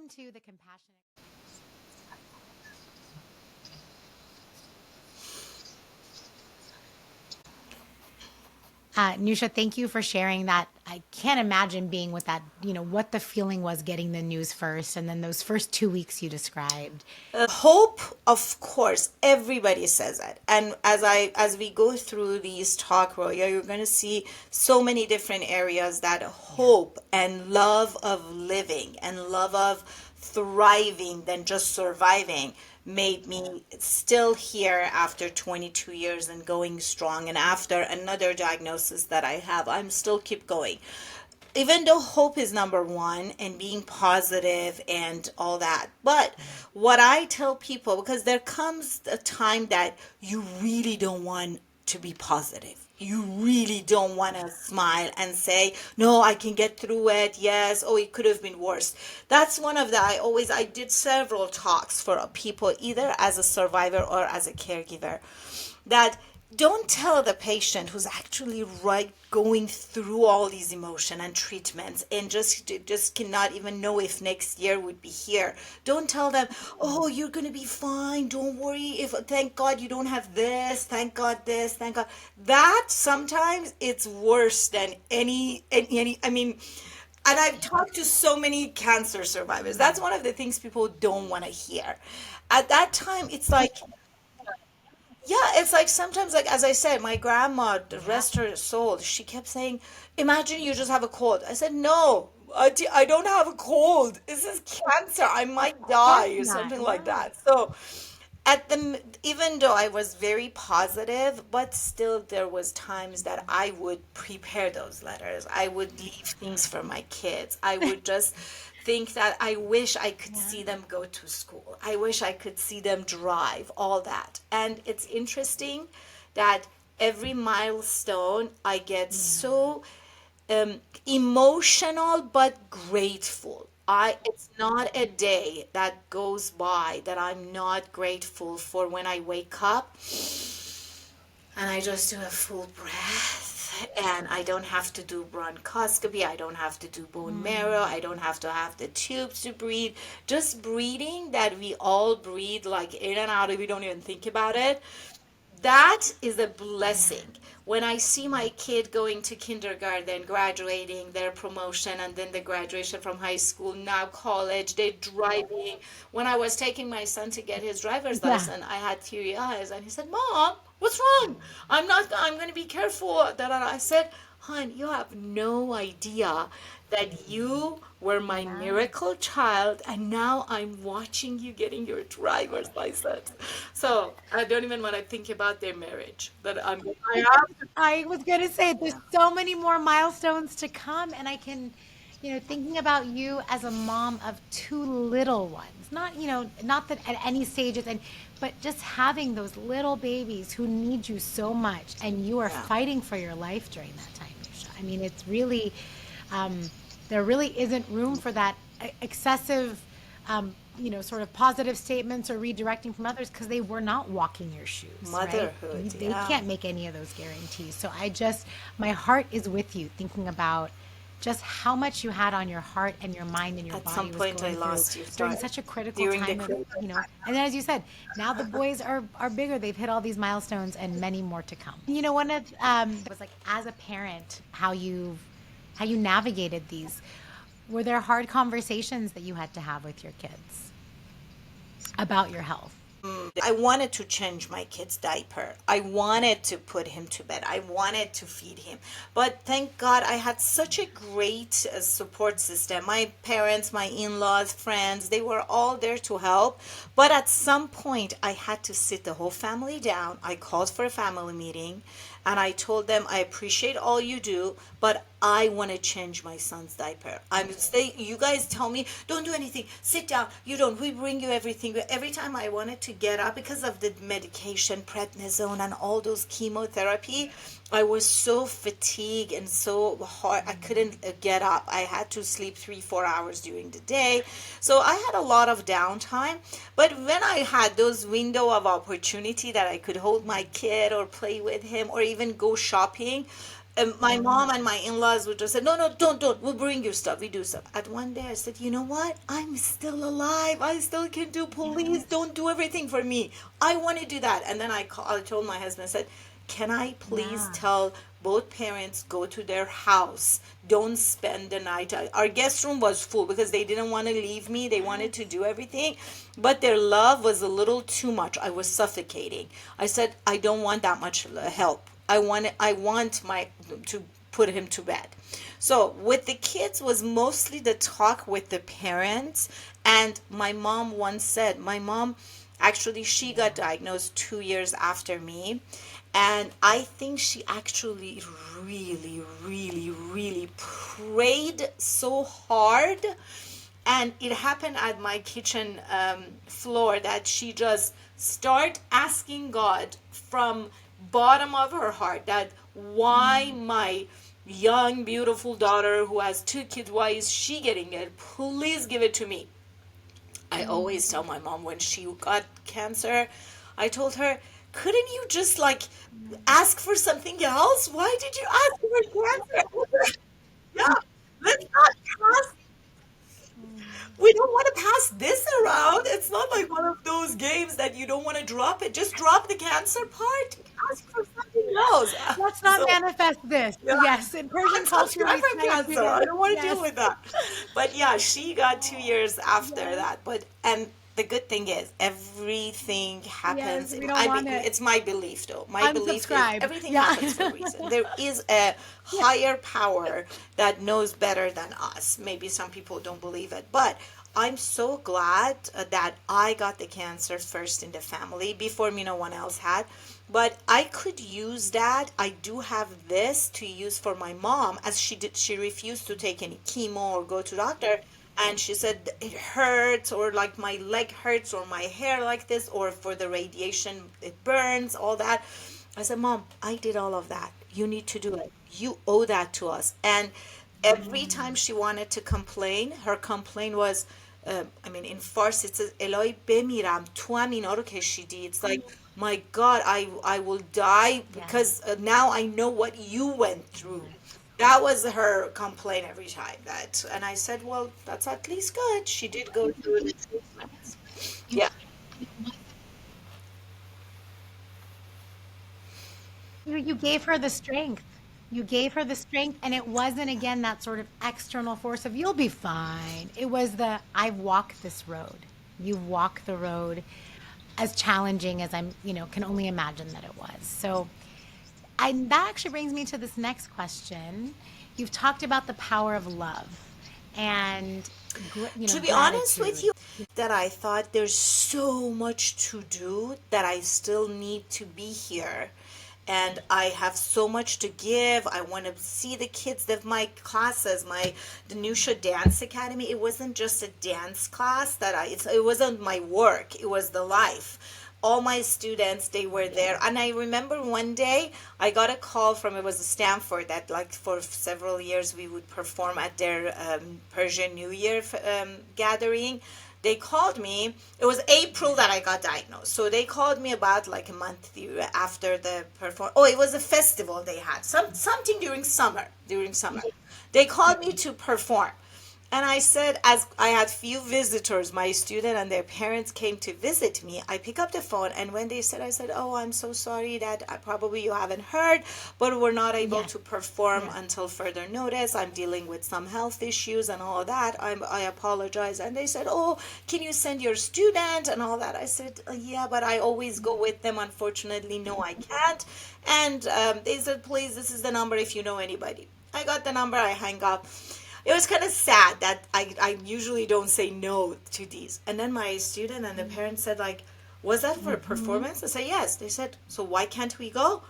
to the compassionate. Nusha, thank you for sharing that. I can't imagine being with that, what the feeling was getting the news first and then those first 2 weeks you described. Hope, of course, everybody says it. And as we go through these talk, Roya, you're going to see so many different areas that hope and love of living and love of thriving than just surviving made me still here after 22 years and going strong. And after another diagnosis that I have, I'm still keep going, even though hope is number one and being positive and all that. But what I tell people, because there comes a time that you really don't want to be positive. You really don't want to smile and say, no, I can get through it. Yes. Oh, it could have been worse. That's one of the, I did several talks for people, either as a survivor or as a caregiver, that don't tell the patient who's actually right going through all these emotion and treatments and just cannot even know if next year would be here. Don't tell them, oh, you're going to be fine, don't worry, if thank god you don't have this, thank god this, thank god that. Sometimes it's worse than any I mean, and I've talked to so many cancer survivors. That's one of the things people don't want to hear. At that time, it's like, yeah, it's like sometimes, like as I said, my grandma, Yeah, rest her soul, she kept saying, "Imagine you just have a cold." I said, "No, I don't have a cold. This is cancer. I might of course die or not. something like Yeah. that." So, even though I was very positive, but still there was times that I would prepare those letters. I would leave things for my kids. I would just think that I wish I could Yeah. see them go to school. I wish I could see them drive, all that. And it's interesting that every milestone I get Yeah. so emotional but grateful. It's not a day that goes by that I'm not grateful for when I wake up and I just do a full breath, and I don't have to do bronchoscopy, I don't have to do bone marrow, Mm. I don't have to have the tubes to breathe. Just breathing, that we all breathe like in and out, we don't even think about it. That is a Yeah. blessing. When I see my kid going to kindergarten, graduating, their promotion, and then the graduation from high school, now college, they're driving. When I was taking my son to get his driver's Yeah. license, I had teary eyes, and he said, "Mom, what's wrong? I'm going to be careful." I said, "Hon, you have no idea that you were my Yeah. miracle child, and now I'm watching you getting your driver's license." So I don't even want to think about their marriage. I have. I was going to say there's so many more milestones to come, and I can, thinking about you as a mom of two little ones, not, not that at any stages, but just having those little babies who need you so much, and you are Yeah. fighting for your life during that time, Nisha. I mean, it's really, um, there really isn't room for that excessive, sort of positive statements or redirecting from others because they were not walking your shoes, right? Motherhood, They yeah. can't make any of those guarantees. So my heart is with you thinking about just how much you had on your heart and your mind and your At some body was point, I going through lost you. during Sorry. such a critical During the time of, crazy. and then as you said, now the boys are bigger. They've hit all these milestones and many more to come. One of was like as a parent, how you navigated these. Were there hard conversations that you had to have with your kids about your health? I wanted to change my kid's diaper. I wanted to put him to bed. I wanted to feed him. But thank God I had such a great support system. My parents, my in laws, friends, they were all there to help. But at some point, I had to sit the whole family down. I called for a family meeting and I told them, I appreciate all you do, but I want to change my son's diaper. You guys tell me, don't do anything, sit down, you don't, we bring you everything. Every time I wanted to get up because of the medication, prednisone, and all those chemotherapy, I was so fatigued and so hard. I couldn't get up. I had to sleep 3, 4 hours during the day. So I had a lot of downtime. But when I had those window of opportunity that I could hold my kid or play with him or even go shopping, my mom and my in-laws would just say, no, no, don't, we'll bring your stuff, we do stuff. At one day I said, you know what, I'm still alive, I still can do, police don't do everything for me, I want to do that. And then I told my husband, I said, can I please Yeah. tell both parents go to their house, don't spend the night. Our guest room was full because they didn't want to leave me, they wanted to do everything, but their love was a little too much, I was suffocating. I said, I don't want that much help. I want my to put him to bed. So with the kids was mostly the talk with the parents. And my mom once said, my mom actually, she got diagnosed 2 years after me. And I think she actually really, really, really prayed so hard, and it happened at my kitchen floor that she just start asking God from bottom of her heart that why my young beautiful daughter who has two kids, why is she getting it, please give it to me. I always tell my mom when she got cancer, I told her, couldn't you just like ask for something else? Why did you ask for cancer? Yeah, let's not pass, we don't want to pass this around. It's not like one of those games that you don't want to drop it. Just drop the cancer part. Ask for something else. Let's not So, manifest this. yeah, Yes, in Persian culture, unsubscribe we from say cancer. I this. don't want to deal Yes. with that. But yeah, she got 2 years after Yes. that. But and the good thing is everything Yes. happens. We don't want it. It's my belief though. My belief is Unsubscribe. everything Yeah. happens for a reason. There is a higher power that knows better than us. Maybe some people don't believe it, but I'm so glad that I got the cancer first in the family before me no one else had. But I could use that. I do have this to use for my mom, as she refused to take any chemo or go to doctor, and she said it hurts, or like my leg hurts, or my hair like this, or for the radiation it burns, all that. I said, Mom, I did all of that. You need to do it. You owe that to us. And every time she wanted to complain, her complaint was, I mean, in Farsi it says, Eloi bemiram, tu ham ina ro keshidi. It's like, my God, I will die Yes. because now I know what you went through. Yes. That was her complaint every time. That, and I said, well, that's at least good. She did go through the treatments. Yeah. You gave her the strength. You gave her the strength, and it wasn't again that sort of external force of you'll be fine. It was the I've walked this road. You've walked the road as challenging as can only imagine that it was. So that actually brings me to this next question. You've talked about the power of love and To be honest with gratitude. you, that I thought there's so much to do that I still need to be here. And I have so much to give. I want to see the kids of my classes, the Niosha Dance Academy. It wasn't just a dance class it wasn't my work. It was the life. All my students, they were there. And I remember one day I got a call from, it was Stanford, that like for several years we would perform at their Persian New Year gathering. They called me. It was April that I got diagnosed. So they called me about like a month after the perform. Oh, it was a festival they had. Something during summer. During summer. They called me to perform. And I said, as I had few visitors, my student and their parents came to visit me, I pick up the phone, and when they said, I said, oh, I'm so sorry that probably you haven't heard, but we're not able Yes. to perform Yes. until further notice. I'm dealing with some health issues and all that. I apologize. And they said, oh, can you send your student and all that? I said, yeah, but I always go with them. Unfortunately, no, I can't. And they said, please, this is the number if you know anybody. I got the number, I hang up. It was kind of sad that I usually don't say no to these. And then my student and the parents said, like, was that for a Mhm. performance? I said, yes. They said, so why can't we go?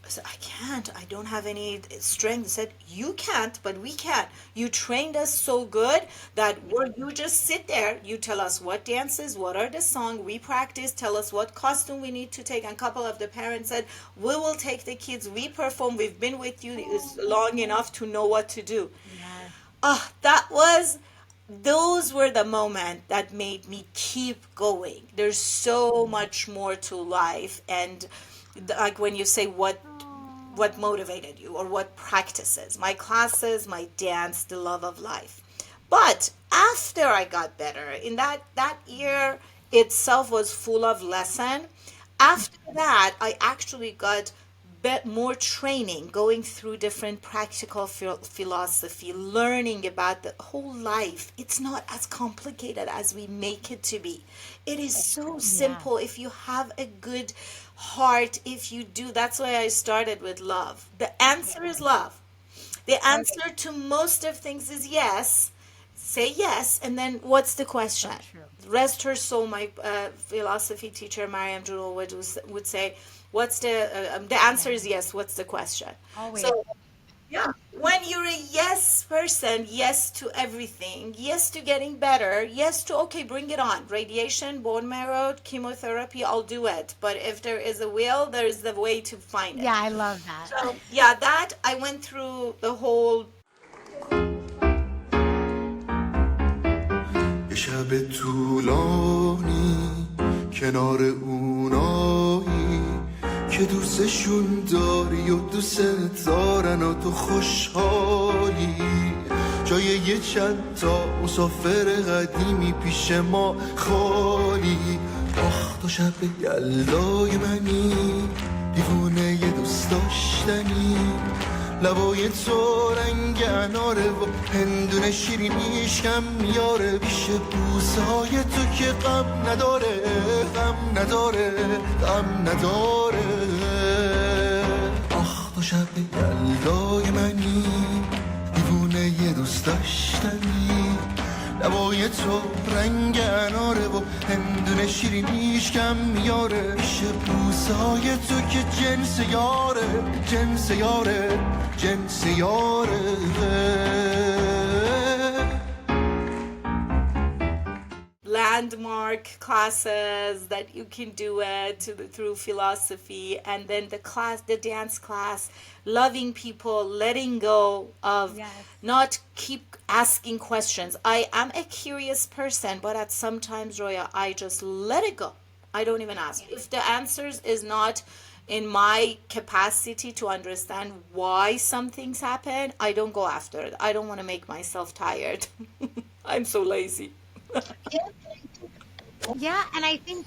I said, I can't. I don't have any strength. They said, you can't, but we can. You trained us so good that you just sit there. You tell us what dances, what are the song, we practice, tell us what costume we need to take. And a couple of the parents said, we will take the kids, we perform, we've been with you is long enough to know what to do. Yes. Ah, those were the moment that made me keep going. There's so much more to life. And like when you say, what what motivated you or what practices. My classes, my dance, the love of life. But after I got better, in that year itself was full of lesson. After that, I actually got more training, going through different practical philosophy, learning about the whole life. It's not as complicated as we make it to be. It is so Yeah. simple if you have a good heart. If you do, that's why I started with love. The answer is love. The answer to most of things is yes. Say yes, and then what's the question? So true. Rest her soul. My philosophy teacher, Mariam Jewel, would say, "What's the answer Yeah. is yes. What's the question?" Always. So yeah, when you're a yes person, yes to everything, yes to getting better, yes to okay, bring it on. Radiation, bone marrow, chemotherapy, I'll do it. But if there is a will, there is the way to find it. Yeah, I love that. So yeah, that I went through the whole. یه شب طولانی کنار اونایی که دوستشون داری و دوست دارن و تو خوشحالی جای یه چند تا مسافر قدیمی پیش ما خالی آخ تو شب یلدای منی دیوونه یه دوست داشتنی لبای تو رنگ اناره و هندونه شیرینیش کم میاره پیش بوسهای تو که غم نداره غم نداره غم نداره آخ تو شب یلدای منی دیوونه یه دوست داشتنی لبای تو رنگ اناره و هندونه شیرینیش کم میاره پیش بوسهای تو که جنس یاره جنس یاره جنس یاره Landmark classes that you can do it through philosophy, and then the dance class, loving people, letting go of Yes. not keep asking questions. I am a curious person, but at sometimes, Roya, I just let it go. I don't even ask if the answers is not in my capacity to understand why some things happen. I don't go after it. I don't want to make myself tired. I'm so lazy. Yeah, and I think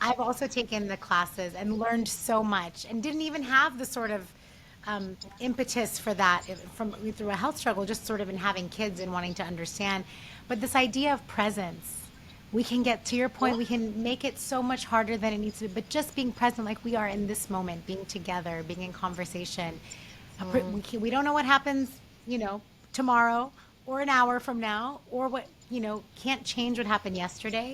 I've also taken the classes and learned so much and didn't even have the sort of impetus for that from through a health struggle, just sort of in having kids and wanting to understand. But this idea of presence, we can get to your point, we can make it so much harder than it needs to be, but just being present like we are in this moment, being together, being in conversation. We don't know what happens, tomorrow or an hour from now, or what, can't change what happened yesterday.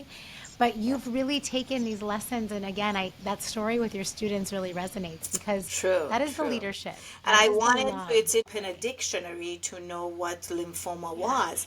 But you've really taken these lessons, and again, that story with your students really resonates because True, that is the true. leadership. And That I is the wanted love. it's in a dictionary to know what lymphoma Yeah. was.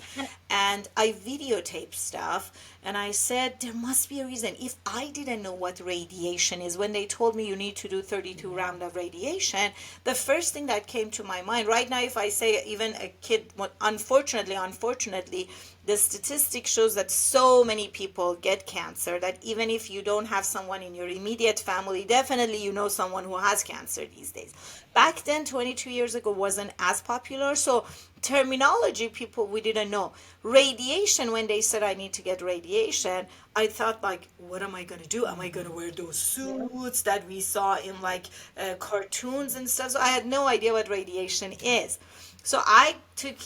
And I videotaped stuff and I said there must be a reason. If I didn't know what radiation is, when they told me you need to do 32 round of radiation, the first thing that came to my mind right now, if I say even a kid, unfortunately, the statistic shows that so many people get cancer that even if you don't have someone in your immediate family, definitely you know someone who has cancer these days. Back then, 22 years ago, wasn't as popular. So terminology, people, we didn't know. Radiation, when they said I need to get radiation, I thought like, what am I going to do? Am I going to wear those suits that we saw in like cartoons and stuff? So I had no idea what radiation is. So I took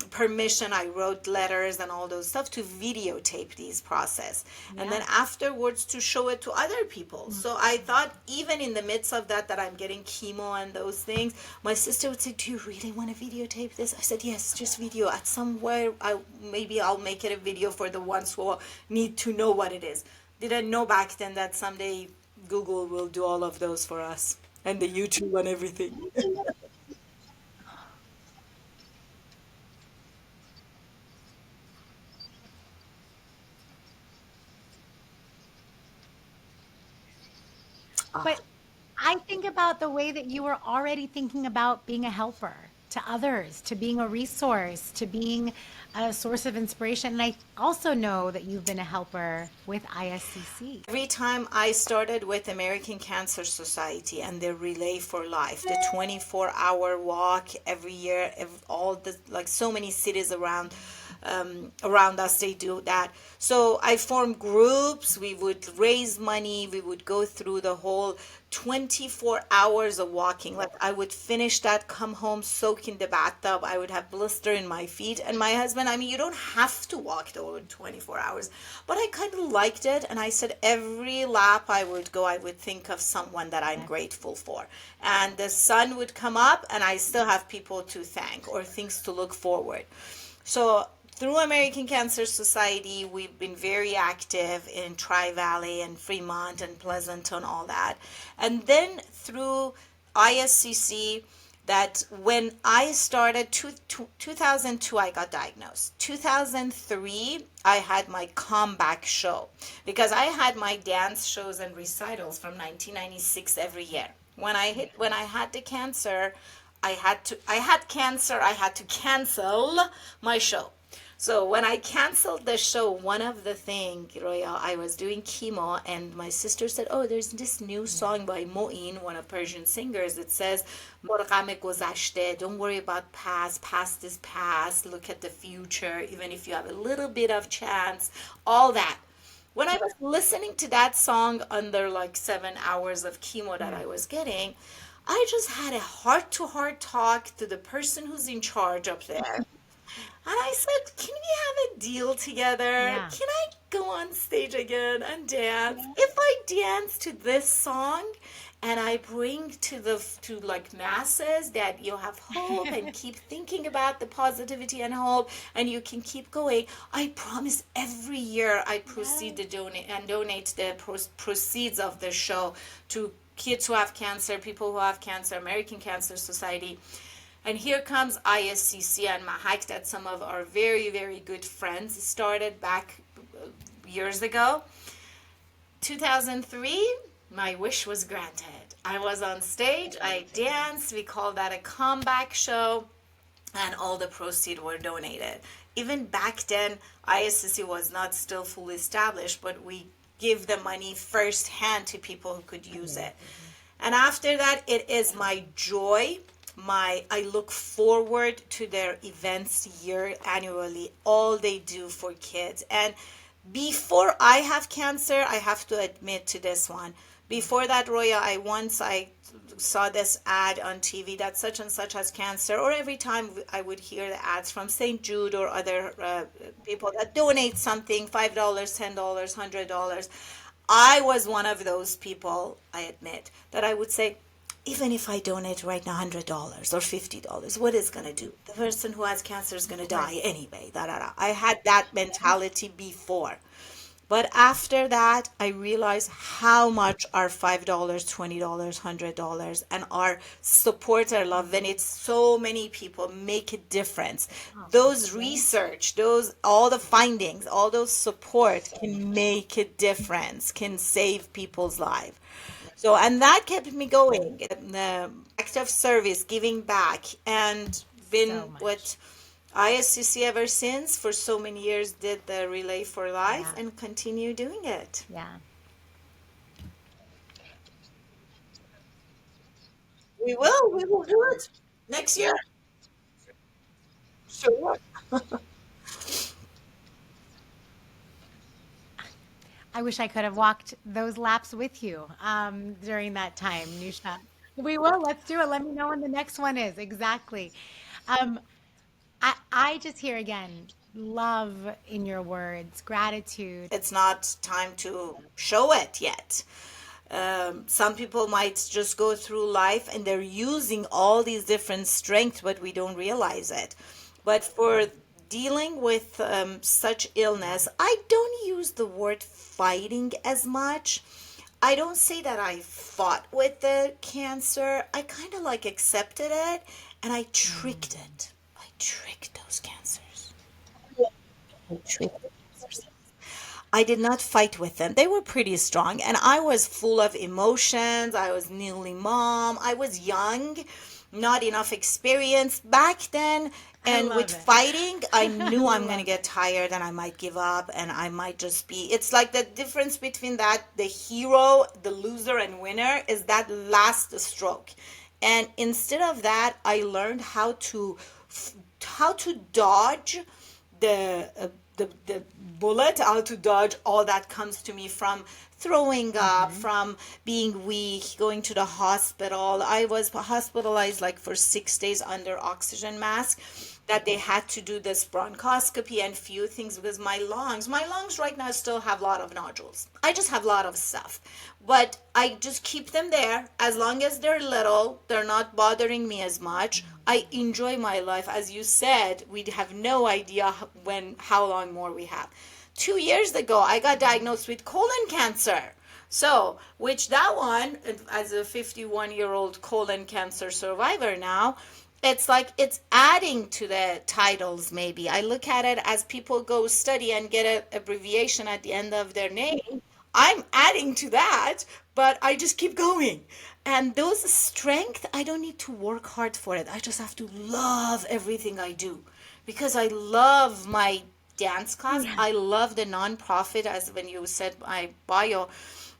permission. I wrote letters and all those stuff to videotape these process, and then Yeah. afterwards to show it to other people. So I thought, even in the midst of that I'm getting chemo and those things, my sister would say, "Do you really want to videotape this?" I said, "Yes, just video. At somewhere, maybe I'll make it a video for the ones who need to know what it is." Didn't know back then that someday Google will do all of those for us and the YouTube and everything. But I think about the way that you were already thinking about being a helper to others, to being a resource, to being a source of inspiration. And I also know that you've been a helper with ISCC. Every time I started with American Cancer Society and their Relay for Life, the 24-hour walk every year, all the like so many cities around us, they do that. So I formed groups. We would raise money. We would go through the whole 24 hours of walking. Like I would finish that, come home, soak in the bathtub. I would have blister in my feet. And my husband, I mean, you don't have to walk the whole 24 hours, but I kind of liked it. And I said every lap I would go, I would think of someone that I'm grateful for. And the sun would come up and I still have people to thank or things to look forward. So through American Cancer Society, we've been very active in Tri-Valley and Fremont and Pleasanton, all that. And then through ISCC, that when I started, 2002, I got diagnosed. 2003, I had my comeback show because I had my dance shows and recitals from 1996 every year. When I had the cancer, I had cancer, I had to cancel my show. So when I canceled the show, one of the thing, Roya, I was doing chemo and my sister said, oh, there's this new song by Moin, one of Persian singers, that says, "مرغم گذشته," don't worry about past, past is past, look at the future, even if you have a little bit of chance, all that. When I was listening to that song under like 7 hours of chemo that I was getting, I just had a heart-to-heart talk to the person who's in charge up there. And I said, can we have a deal together? Yeah. Can I go on stage again and dance? If I dance to this song and I bring to like masses that you have hope and keep thinking about the positivity and hope and you can keep going, I promise every year I proceed to donate the proceeds of the show to kids who have cancer, people who have cancer, American Cancer Society. And here comes ISCC and Mahak, that some of our very, very good friends started back years ago. 2003, my wish was granted. I was on stage, I danced, we called that a comeback show, and all the proceeds were donated. Even back then, ISCC was not still fully established, but we give the money firsthand to people who could use it. And after that, it is my joy. I look forward to their events annually, all they do for kids. And before I have cancer, I have to admit to this one. Before that, Roya, I saw this ad on TV that such and such has cancer, or every time I would hear the ads from St. Jude or other people that donate something, $5, $10, $100. I was one of those people, I admit, that I would say, even if I donate right now $100 or $50, what is going to do? The person who has cancer is going to die anyway. Da, da, da. I had that mentality before. But after that, I realized how much our $5, $20, $100, and our support, our love, when it's so many people, make a difference. Those research, all the findings, all those support can make a difference, can save people's lives. So, and that kept me going. The act of service, giving back, and been So much. with ISCC ever since. For so many years, did the Relay for Life Yeah. and continue doing it. Yeah. We will do it next year. Sure. I wish I could have walked those laps with you during that time, Nusha. We will. Let's do it. Let me know when the next one is. Exactly. Um, I just hear again love in your words, gratitude. It's not time to show it yet. Some people might just go through life and they're using all these different strengths, but we don't realize it. But for dealing with such illness, I don't use the word fighting as much. I don't say that I fought with the cancer. I kind of like accepted it and I tricked it. I tricked those cancers. I tricked the cancers. I did not fight with them. They were pretty strong, and I was full of emotions. I was newly mom. I was young, not enough experience back then. I And with love it. fighting, I I knew I'm going to love get it. tired and I might give up and I might just be. It's like the difference between that, the hero, the loser, and winner is that last stroke. And instead of that, I learned how to dodge the bullet, how to dodge all that comes to me from throwing up, Hmm. from being weak, going to the hospital. I was hospitalized like for 6 days under oxygen mask, that they had to do this bronchoscopy and few things because my lungs right now still have a lot of nodules. I just have a lot of stuff, but I just keep them there. As long as they're little, they're not bothering me as much. I enjoy my life. As you said, we have no idea how long more we have. 2 years ago, I got diagnosed with colon cancer. So, which that one, as a 51-year-old colon cancer survivor now, it's like it's adding to the titles maybe. I look at it as people go study and get an abbreviation at the end of their name. I'm adding to that, but I just keep going. And those strength, I don't need to work hard for it. I just have to love everything I do because I love my dance class. Yeah. I love the nonprofit, as when you said my bio,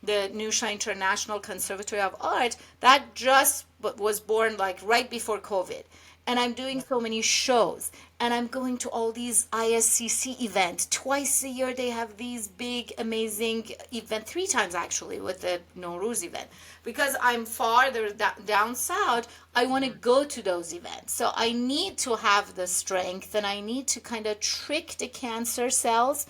the Niosha International Conservatory of Art, that just was born like right before COVID. And I'm doing so many shows and I'm going to all these ISCC events. Twice a year they have these big, amazing event, three times actually with the Nowruz event. Because I'm farther down south, I want to go to those events. So I need to have the strength and I need to kind of trick the cancer cells.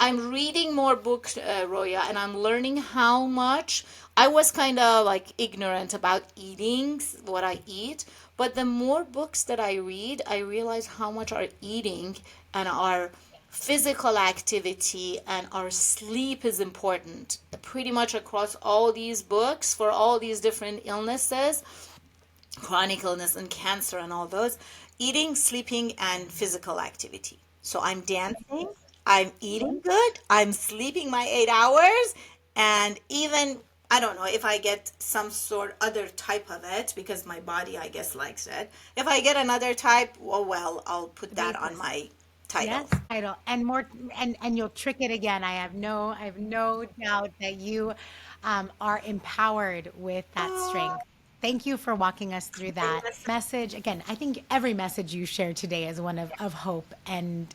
I'm reading more books, Roya, and I'm learning how much. I was kind of like ignorant about eating, what I eat, but the more books that I read, I realize how much our eating and our physical activity and our sleep is important. Pretty much across all these books for all these different illnesses, chronic illness and cancer and all those, eating, sleeping, and physical activity. So I'm dancing, I'm eating good, I'm sleeping my 8 hours, and even I don't know if I get some sort other type of it because my body I guess likes it. If I get another type, well, I'll put that on Basis. my title. Yes, title and more, and you'll trick it again. I have no doubt that you are empowered with that Oh, strength. Thank you for walking us through that yes. message. Again, I think every message you shared today is one of hope and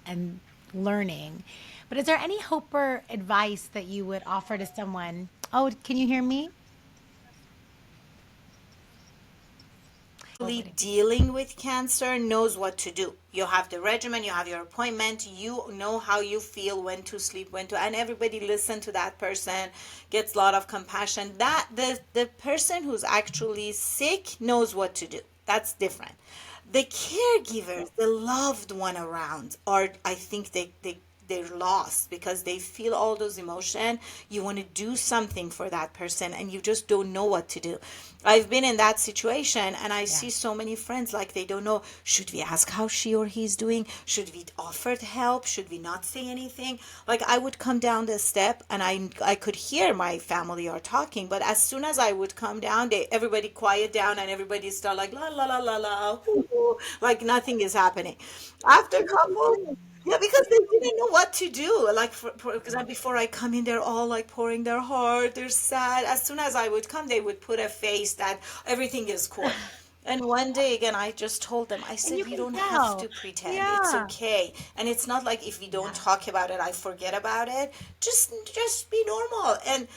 learning. But is there any hope or advice that you would offer to someone? Oh, can you hear me? Oh, Actually wait. dealing with cancer knows what to do. You have the regimen, you have your appointment, you know how you feel, when to sleep, when to, and everybody listen to that person, gets a lot of compassion. That the person who's actually sick knows what to do. That's different. The caregivers, the loved one around, are I think they're lost because they feel all those emotion. You want to do something for that person and you just don't know what to do. I've been in that situation and I Yeah. see so many friends like they don't know, should we ask how she or he's doing, should we offer help, should we not say anything. Like I would come down the step and I could hear my family are talking, but as soon as I would come down, everybody quiet down and everybody start like la la la la la, hoo, hoo, like nothing is happening. After a couple, yeah, because they didn't know what to do. Like, for example, before I come in, they're all like pouring their heart, they're sad. As soon as I would come, they would put a face that everything is cool. And one day again, I just told them, I And said, you you can don't have to tell. pretend. It's Yeah. okay. And it's not like if we don't Yeah. talk about it, I forget about it. Just be normal. And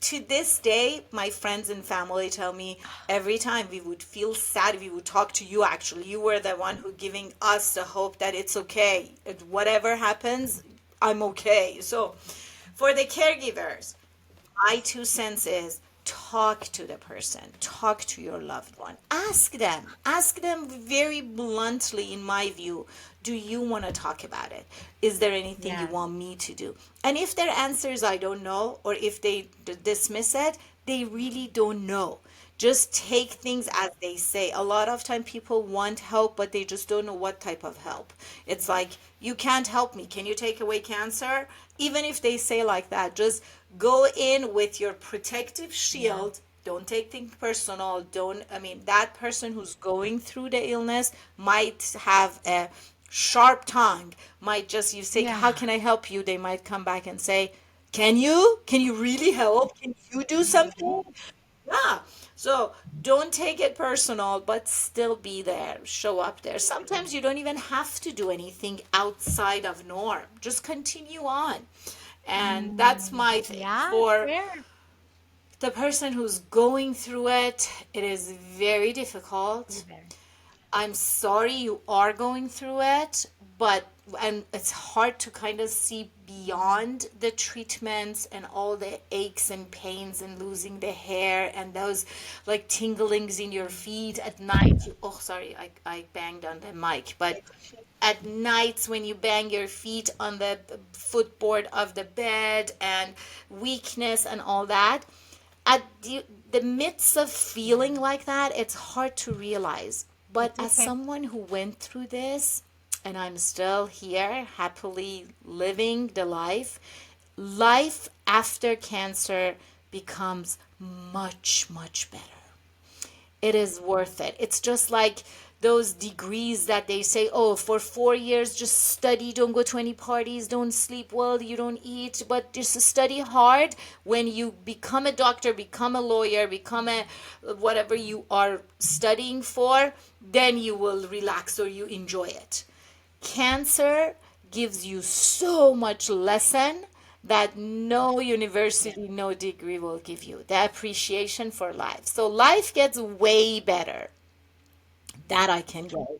to this day, my friends and family tell me every time we would feel sad, we would talk to you actually. You were the one who giving us the hope that it's okay. Whatever happens, I'm okay. So for the caregivers, my 2 cents is talk to the person, talk to your loved one, ask them very bluntly. In my view, do you want to talk about it? Is there anything you Yes. want me to do? And if their answer is I don't know, or if they dismiss it, they really don't know. Just take things as they say. A lot of time people want help but they just don't know what type of help. It's like, you can't help me, can you take away cancer? Even if they say like that, just go in with your protective Yeah. shield don't take things personal. Don't, I mean, that person who's going through the illness might have a sharp tongue, might just, you say, how Yeah. can I help you? They might come back and say, can you? Can you really help? Can you do something? Yeah. So don't take it personal, but still be there. Show up there. Sometimes you don't even have to do anything outside of norm. Just continue on. And that's Mm, my thing. yeah, For fair. the person who's going through it, it is very Be difficult. there. I'm sorry you are going through it, but and it's hard to kind of see beyond the treatments and all the aches and pains and losing the hair and those like tinglings in your feet at night. Oh, sorry, I banged on the mic, but at nights when you bang your feet on the footboard of the bed and weakness and all that, at the midst of feeling Yeah. like that, it's hard to realize. But It's as okay. someone who went through this, and I'm still here, happily living the life, life after cancer becomes much, much better. It is worth it. It's just like those degrees that they say, oh, for 4 years, just study, don't go to any parties, don't sleep well, you don't eat, but just study hard. When you become a doctor, become a lawyer, become a whatever you are studying for, then you will relax or you enjoy it. Cancer gives you so much lesson that no university, no degree will give you. The appreciation for life. So life gets way better. That I can guarantee.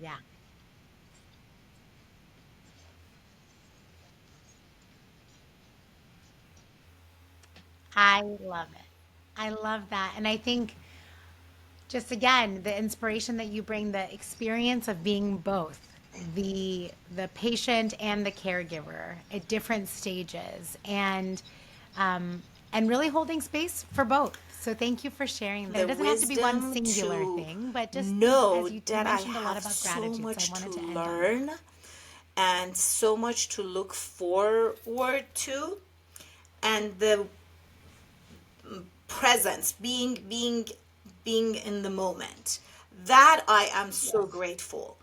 Yeah. I love it. I love that. And I think just again, the inspiration that you bring, the experience of being both the patient and the caregiver at different stages and really holding space for both. So thank you for sharing that. The It doesn't have to be one wisdom singular to thing, but just know as you that I mentioned a lot have about so gratitude, so I much to wanted to end on that. learn and so much to look forward to, and the presence, being in the moment, that I am so grateful.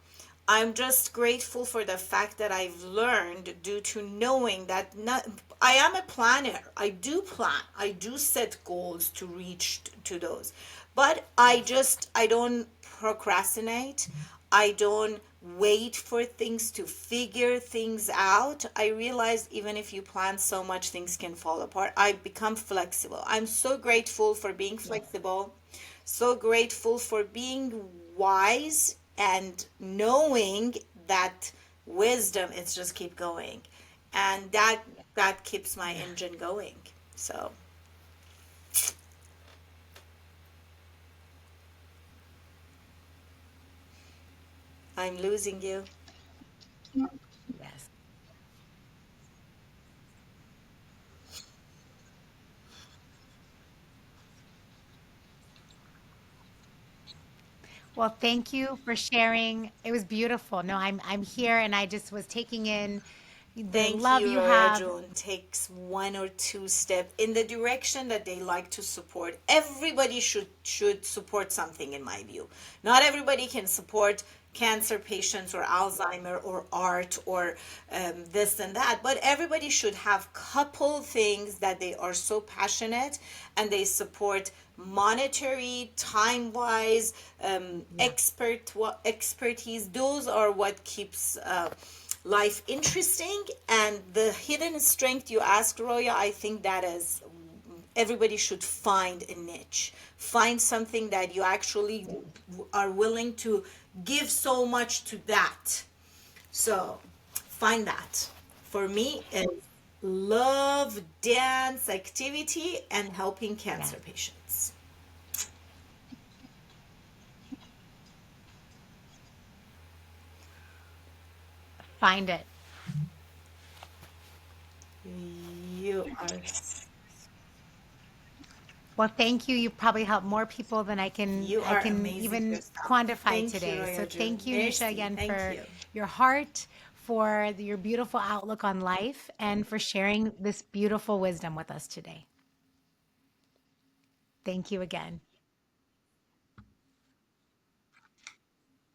I'm just grateful for the fact that I've learned, due to knowing that not, I am a planner. I do plan, I do set goals to reach to those, but Yes. I don't procrastinate. I don't wait for things to figure things out. I realize even if you plan so much, things can fall apart. I become flexible. I'm so grateful for being flexible, so grateful for being wise and knowing that wisdom is just keep going. And that keeps my Yeah. engine going. So I'm losing you. Yes. Well, thank you for sharing. It was beautiful. No, I'm here and I just was taking in the Thank love you, you Roya have. June. Takes one or two steps in the direction that they like to support. Everybody should support something, in my view. Not everybody can support cancer patients or Alzheimer or art or this and that, but everybody should have couple things that they are so passionate and they support monetary, time wise, Yeah. expertise. Those are what keeps life interesting. And the hidden strength you asked, Roya, I think that is, everybody should find a niche, find something that you actually are willing to give so much to that. So find that. For me, it's love, dance, activity, and helping Yeah. cancer patients. Find it. You are Well, thank you. You've probably helped more people than you I are can amazing even yourself. quantify Thank you, today. So Roya June. thank you, Nisha, Merci. again Thank for you. your heart, for your beautiful outlook on life and for sharing this beautiful wisdom with us today. Thank you again.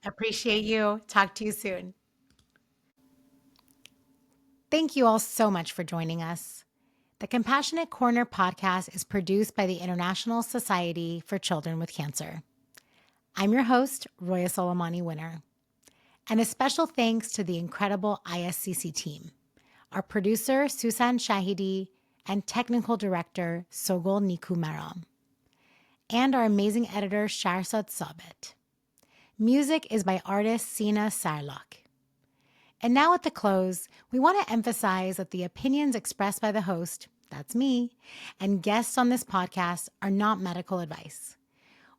Appreciate you. Talk to you soon. Thank you all so much for joining us. The Compassionate Corner podcast is produced by the International Society for Children with Cancer. I'm your host, Roya Soleimani Winner. And a special thanks to the incredible ISCC team, our producer, Susan Shahidi, and technical director, Sogol Nikumaram, and our amazing editor, Sharsad Sabet. Music is by artist Sina Sarlak. And now at the close, we want to emphasize that the opinions expressed by the host, that's me, and guests on this podcast are not medical advice.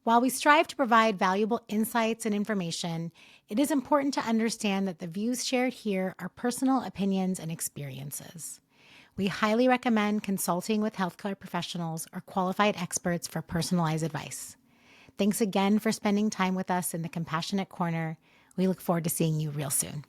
While we strive to provide valuable insights and information, it is important to understand that the views shared here are personal opinions and experiences. We highly recommend consulting with healthcare professionals or qualified experts for personalized advice. Thanks again for spending time with us in the Compassionate Corner. We look forward to seeing you real soon.